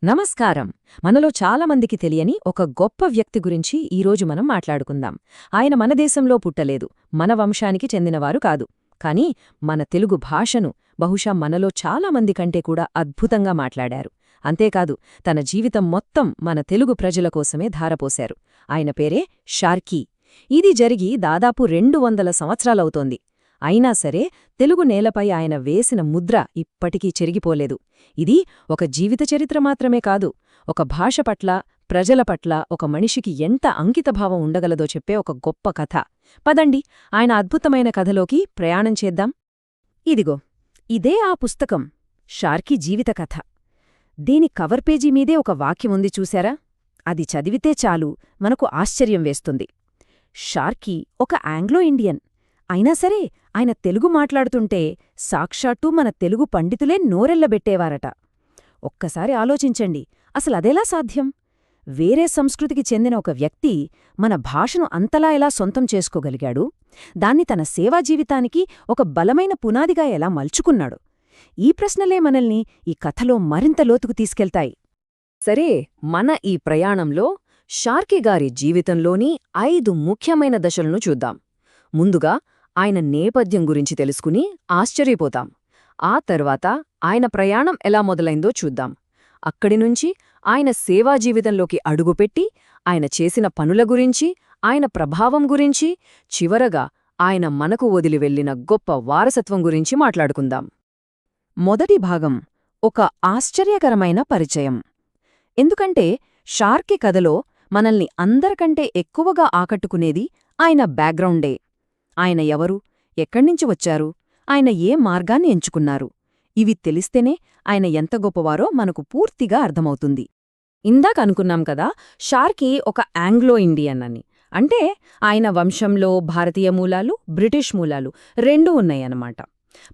నమస్కారం. మనలో చాలామందికి తెలియని ఒక గొప్ప వ్యక్తి గురించి ఈరోజు మనం మాట్లాడుకుందాం. ఆయన మన దేశంలో పుట్టలేదు, మన వంశానికి చెందినవారు కాదు. కాని మన తెలుగు భాషను బహుశా మనలో చాలామంది కంటే కూడా అద్భుతంగా మాట్లాడారు. అంతేకాదు, తన జీవితం మొత్తం మన తెలుగు ప్రజల కోసమే ధారపోశారు. ఆయన పేరే షార్కీ. ఇది జరిగి దాదాపు 200 సంవత్సరాలవుతోంది. అయినా సరే తెలుగు నేలపై ఆయన వేసిన ముద్ర ఇప్పటికీ చెరిగిపోలేదు. ఇది ఒక జీవిత చరిత్ర మాత్రమే కాదు, ఒక భాష పట్ల, ప్రజల పట్ల ఒక మనిషికి ఎంత అంకితభావం ఉండగలదో చెప్పే ఒక గొప్ప కథ. పదండి, ఆయన అద్భుతమైన కథలోకి ప్రయాణం చేద్దాం. ఇదిగో, ఇదే ఆ పుస్తకం, షార్కీ జీవిత కథ. దీని కవర్ పేజీ మీదే ఒక వాక్యముంది చూశారా? అది చదివితే చాలు మనకు ఆశ్చర్యం వేస్తుంది. షార్కీ ఒక ఆంగ్లో ఇండియన్. అయినా సరే ఆయన తెలుగు మాట్లాడుతుంటే సాక్షాత్తూ మన తెలుగు పండితులే నోరెళ్లబెట్టేవారట. ఒక్కసారి ఆలోచించండి, అసలదెలా సాధ్యం? వేరే సంస్కృతికి చెందిన ఒక వ్యక్తి మన భాషను అంతలా ఎలా సొంతం చేసుకోగలిగాడు? దాన్ని తన సేవా జీవితానికి ఒక బలమైన పునాదిగా ఎలా మలుచుకున్నాడు? ఈ ప్రశ్నలే మనల్ని ఈ కథలో మరింత లోతుకు తీసుకెళ్తాయి. సరే, మన ఈ ప్రయాణంలో షార్కీ గారి జీవితంలోని 5 ముఖ్యమైన దశలను చూద్దాం. ముందుగా ఆయన నేపథ్యం గురించి తెలుసుకుని ఆశ్చర్యపోతాం. ఆ తర్వాత ఆయన ప్రయాణం ఎలా మొదలైందో చూద్దాం. అక్కడినుంచి ఆయన సేవా జీవితంలోకి అడుగుపెట్టి ఆయన చేసిన పనుల గురించి, ఆయన ప్రభావం గురించి, చివరగా ఆయన మనకు వదిలి వెళ్లిన గొప్ప వారసత్వం గురించి మాట్లాడుకుందాం. మొదటి భాగం, ఒక ఆశ్చర్యకరమైన పరిచయం. ఎందుకంటే షార్కీ కథలో మనల్ని అందరికంటే ఎక్కువగా ఆకట్టుకునేది ఆయన బ్యాక్గ్రౌండే. ఆయన ఎవరు, ఎక్కడ్నించి వచ్చారు, ఆయన ఏ మార్గాన్ని ఎంచుకున్నారు, ఇవి తెలిస్తేనే ఆయన ఎంత గొప్పవారో మనకు పూర్తిగా అర్థమవుతుంది. ఇందాకనుకున్నాం కదా, షార్కీ ఒక ఆంగ్లో ఇండియన్ అని. అంటే ఆయన వంశంలో భారతీయ మూలాలు, బ్రిటిష్ మూలాలు రెండూ ఉన్నాయన్నమాట.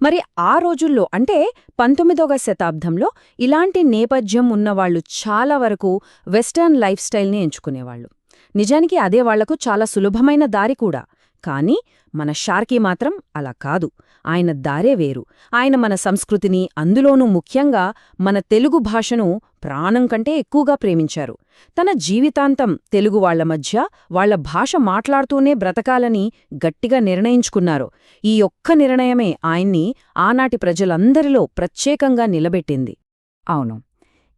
మరి ఆ రోజుల్లో అంటే 19వ శతాబ్దంలో ఇలాంటి నేపథ్యం ఉన్నవాళ్లు చాలా వరకు వెస్టర్న్ లైఫ్ స్టైల్ని ఎంచుకునేవాళ్లు. నిజానికి అదే వాళ్లకు చాలా సులభమైన దారి కూడా. కానీ మన షార్కీ మాత్రం అలా కాదు. ఆయన దారే వేరు. ఆయన మన సంస్కృతిని, అందులోనూ ముఖ్యంగా మన తెలుగు భాషను ప్రాణం కంటే ఎక్కువగా ప్రేమించారు. తన జీవితాంతం తెలుగు వాళ్ల మధ్య, వాళ్ల భాష మాట్లాడుతూనే బ్రతకాలని గట్టిగా నిర్ణయించుకున్నారు. ఈ ఒక్క నిర్ణయమే ఆయన్ని ఆనాటి ప్రజలందరిలో ప్రత్యేకంగా నిలబెట్టింది. అవును,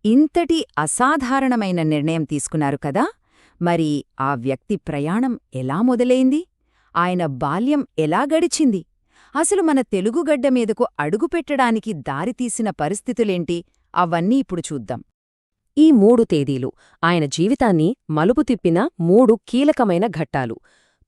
ఇంతటి అసాధారణమైన నిర్ణయం తీసుకున్నారు కదా. మరి ఆ వ్యక్తి ప్రయాణం ఎలా మొదలైంది? ఆయన బాల్యం ఎలా గడిచింది? అసలు మన తెలుగుగడ్డ మీదకు అడుగుపెట్టడానికి దారితీసిన పరిస్థితులేంటి? అవన్నీ ఇప్పుడు చూద్దాం. ఈ 3 తేదీలు ఆయన జీవితాన్ని మలుపు తిప్పిన 3 కీలకమైన ఘట్టాలు.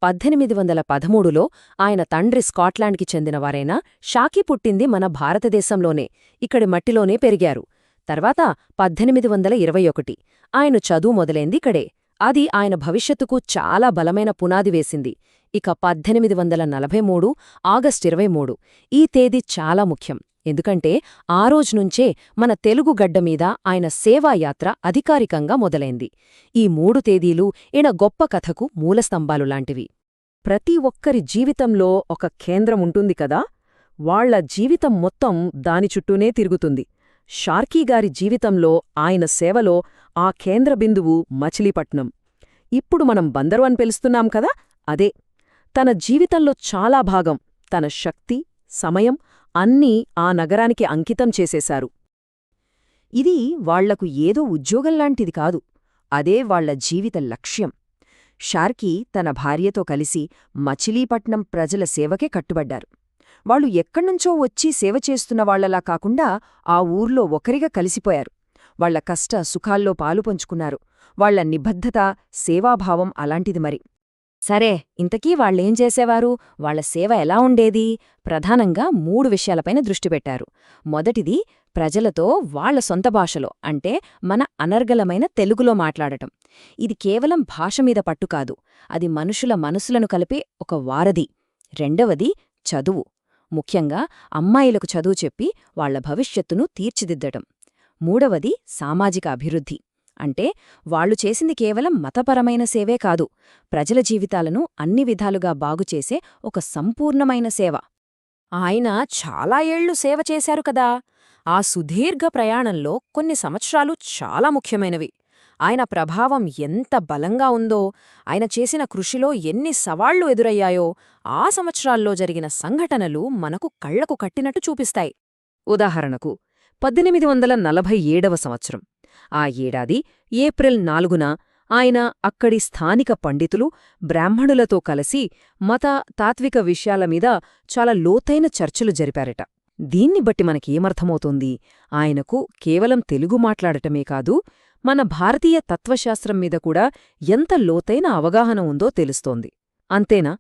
1813లో ఆయన తండ్రి స్కాట్లాండ్కి చెందినవారైనా షార్కీ పుట్టింది మన భారతదేశంలోనే, ఇక్కడి మట్టిలోనే పెరిగారు. తర్వాత 1821 ఆయన చదువు మొదలైంది ఇక్కడే. అది ఆయన భవిష్యత్తుకు చాలా బలమైన పునాది వేసింది. ఇక 1843 ఆగస్టు 23 ఈ తేదీ చాలా ముఖ్యం. ఎందుకంటే ఆ రోజునుంచే మన తెలుగు గడ్డ మీద ఆయన సేవాయాత్ర అధికారికంగా మొదలైంది. ఈ 3 తేదీలు ఈయన గొప్ప కథకు మూలస్తంభాలు లాంటివి. ప్రతి ఒక్కరి జీవితంలో ఒక కేంద్రం ఉంటుంది కదా, వాళ్ల జీవితం మొత్తం దాని చుట్టూనే తిరుగుతుంది. షార్కీ గారి జీవితంలో, ఆయన సేవలో ఆ కేంద్ర బిందువు మచిలీపట్నం. ఇప్పుడు మనం బందరు అని పిలుస్తున్నాం కదా, అదే. తన జీవితంలో చాలా భాగం, తన శక్తి, సమయం అన్నీ ఆ నగరానికి అంకితం చేసేశారు. ఇది వాళ్లకు ఏదో ఉద్యోగంలాంటిది కాదు, అదే వాళ్ల జీవిత లక్ష్యం. షార్కీ తన భార్యతో కలిసి మచిలీపట్నం ప్రజల సేవకే కట్టుబడ్డారు. వాళ్లు ఎక్కడ్నుంచో వచ్చి సేవ చేస్తున్న వాళ్లలా కాకుండా ఆ ఊర్లో ఒకరిగా కలిసిపోయారు. వాళ్ల కష్ట సుఖాల్లో పాలుపంచుకున్నారు. వాళ్ల నిబద్ధత, సేవాభావం అలాంటిది మరి. సరే, ఇంతకీ వాళ్లేం చేసేవారు, వాళ్ల సేవ ఎలా ఉండేది? ప్రధానంగా 3 విషయాలపైన దృష్టి పెట్టారు. మొదటిది, ప్రజలతో వాళ్ల సొంత భాషలో, అంటే మన అనర్గళమైన తెలుగులో మాట్లాడటం. ఇది కేవలం భాష మీద పట్టుకాదు, అది మనుషుల మనసులను కలిపే ఒక వారధి. రెండవది, చదువు. ముఖ్యంగా అమ్మాయిలకు చదువు చెప్పి వాళ్ల భవిష్యత్తును తీర్చిదిద్దటం. మూడవది, సామాజిక అభివృద్ధి. అంటే వాళ్లు చేసింది కేవలం మతపరమైన సేవే కాదు, ప్రజల జీవితాలను అన్ని విధాలుగా బాగుచేసే ఒక సంపూర్ణమైన సేవ. ఆయన చాలా ఏళ్లు సేవ చేశారు కదా, ఆ సుదీర్ఘ ప్రయాణంలో కొన్ని సంవత్సరాలు చాలా ముఖ్యమైనవి. ఆయన ప్రభావం ఎంత బలంగా ఉందో, ఆయన చేసిన కృషిలో ఎన్ని సవాళ్లు ఎదురయ్యాయో ఆ సంవత్సరాల్లో జరిగిన సంఘటనలు మనకు కళ్లకు కట్టినట్టు చూపిస్తాయి. ఉదాహరణకు 1847వ సంవత్సరం. ఆ ఏడాది ఏప్రిల్ 4న ఆయన అక్కడి స్థానిక పండితులు, బ్రాహ్మణులతో కలిసి మత, తాత్విక విషయాలమీద చాలా లోతైన చర్చలు జరిపారట. దీన్ని బట్టి మనకేమర్థమవుతోంది? ఆయనకు కేవలం తెలుగు మాట్లాడటమే కాదు, మన భారతీయ తత్వశాస్త్రం మీద కూడా ఎంత లోతైన అవగాహన ఉందో తెలుస్తోంది. అంతేనా?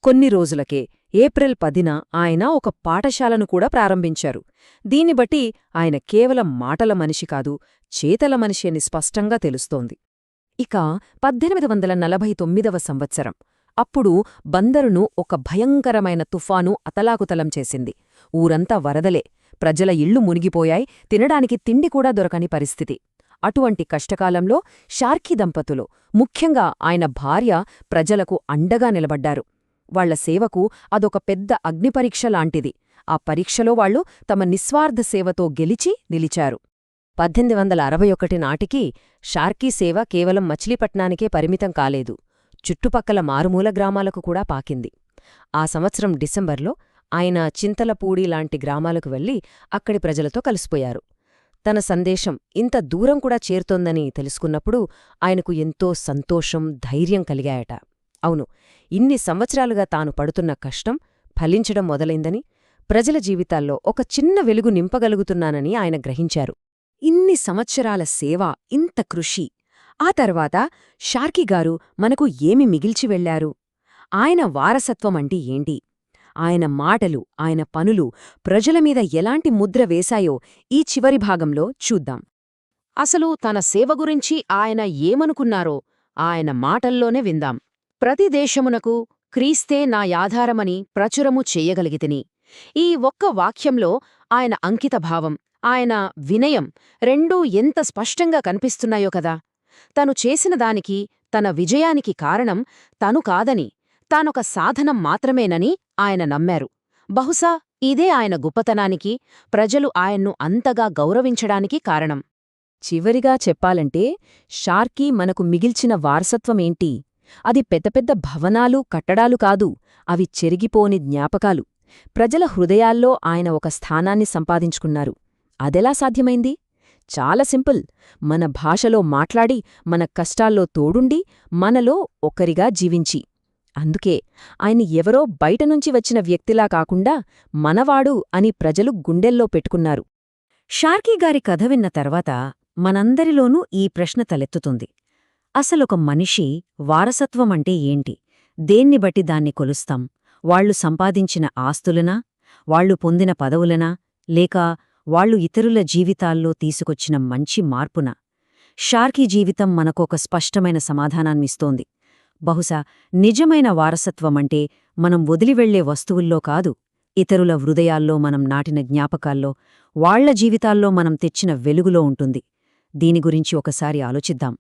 కొన్ని రోజులకే ఏప్రిల్ 10న ఆయన ఒక పాఠశాలను కూడా ప్రారంభించారు. దీన్ని బట్టి ఆయన కేవలం మాటల మనిషి కాదు, చేతల మనిషి అని స్పష్టంగా తెలుస్తోంది. ఇక 1849వ సంవత్సరం. అప్పుడు బందరును ఒక భయంకరమైన తుఫాను అతలాకుతలం చేసింది. ఊరంతా వరదలే, ప్రజల ఇళ్లు మునిగిపోయాయి, తినడానికి తిండి కూడా దొరకని పరిస్థితి. అటువంటి కష్టకాలంలో షార్కీ దంపతులు, ముఖ్యంగా ఆయన భార్య, ప్రజలకు అండగా నిలబడ్డారు. వాళ్ల సేవకు అదొక పెద్ద అగ్నిపరీక్ష లాంటిది. ఆ పరీక్షలో వాళ్లు తమ నిస్వార్థ సేవతో గెలిచి నిలిచారు. 1861 నాటికి షార్కీ సేవ కేవలం మచిలీపట్నానికే పరిమితం కాలేదు, చుట్టుపక్కల మారుమూల గ్రామాలకు కూడా పాకింది. ఆ సంవత్సరం డిసెంబర్లో ఆయన చింతలపూడి లాంటి గ్రామాలకు వెళ్లి అక్కడి ప్రజలతో కలిసిపోయారు. తన సందేశం ఇంత దూరం కూడా చేరుతోందని తెలుసుకున్నప్పుడు ఆయనకు ఎంతో సంతోషం, ధైర్యం కలిగాయట. అవును, ఇన్ని సంవత్సరాలుగా తాను పడుతున్న కష్టం ఫలించడం మొదలైందని, ప్రజల జీవితాల్లో ఒక చిన్న వెలుగు నింపగలుగుతున్నానని ఆయన గ్రహించారు. ఇన్ని సంవత్సరాల సేవ, ఇంత కృషి, ఆ తర్వాత షార్కీగారు మనకు ఏమి మిగిల్చి వెళ్లారు? ఆయన వారసత్వమంటే ఏంటి? ఆయన మాటలు, ఆయన పనులు ప్రజలమీద ఎలాంటి ముద్ర వేశాయో ఈ చివరి భాగంలో చూద్దాం. అసలు తన సేవ గురించి ఆయన ఏమనుకున్నారో ఆయన మాటల్లోనే విందాం. ప్రతి దేశమునకు క్రీస్తే నా యాధారమని ప్రచురము చెయ్యగలిగితిని. ఈ ఒక్క వాక్యంలో ఆయన అంకితభావం, ఆయన వినయం రెండూ ఎంత స్పష్టంగా కనిపిస్తున్నాయో కదా. తను చేసిన దానికి, తన విజయానికి కారణం తను కాదని, తానొక సాధనం మాత్రమేనని ఆయన నమ్మారు. బహుశా ఇదే ఆయన గొప్పతనానికి, ప్రజలు ఆయన్ను అంతగా గౌరవించడానికి కారణం. చివరిగా చెప్పాలంటే, షార్కీ మనకు మిగిల్చిన వారసత్వమేంటి? అది పెద్ద పెద్ద భవనాలు, కట్టడాలు కాదు, అవి చెరిగిపోని జ్ఞాపకాలు. ప్రజల హృదయాల్లో ఆయన ఒక స్థానాన్ని సంపాదించుకున్నారు. అదెలా సాధ్యమైంది? చాలా సింపుల్. మన భాషలో మాట్లాడి, మన కష్టాల్లో తోడుండి, మనలో ఒకరిగా జీవించి. అందుకే ఆయన ఎవరో బయటనుంచి వచ్చిన వ్యక్తిలా కాకుండా మనవాడు అని ప్రజలు గుండెల్లో పెట్టుకున్నారు. షార్కీగారి కథ విన్న తర్వాత మనందరిలోనూ ఈ ప్రశ్న తలెత్తుతుంది. అసలొక మనిషి వారసత్వమంటే ఏంటి? దేన్ని బట్టి దాన్ని కొలుస్తాం? వాళ్లు సంపాదించిన ఆస్తులనా? వాళ్లు పొందిన పదవులనా? లేక వాళ్లు ఇతరుల జీవితాల్లో తీసుకొచ్చిన మంచి మార్పునా? షార్కీ జీవితం మనకొక స్పష్టమైన సమాధానాన్నిస్తోంది. బహుశా నిజమైన వారసత్వమంటే మనం వదిలివెళ్లే వస్తువుల్లో కాదు, ఇతరుల హృదయాల్లో మనం నాటిన జ్ఞాపకాల్లో, వాళ్ల జీవితాల్లో మనం తెచ్చిన వెలుగులో ఉంటుంది. దీని గురించి ఒకసారి ఆలోచిద్దాం.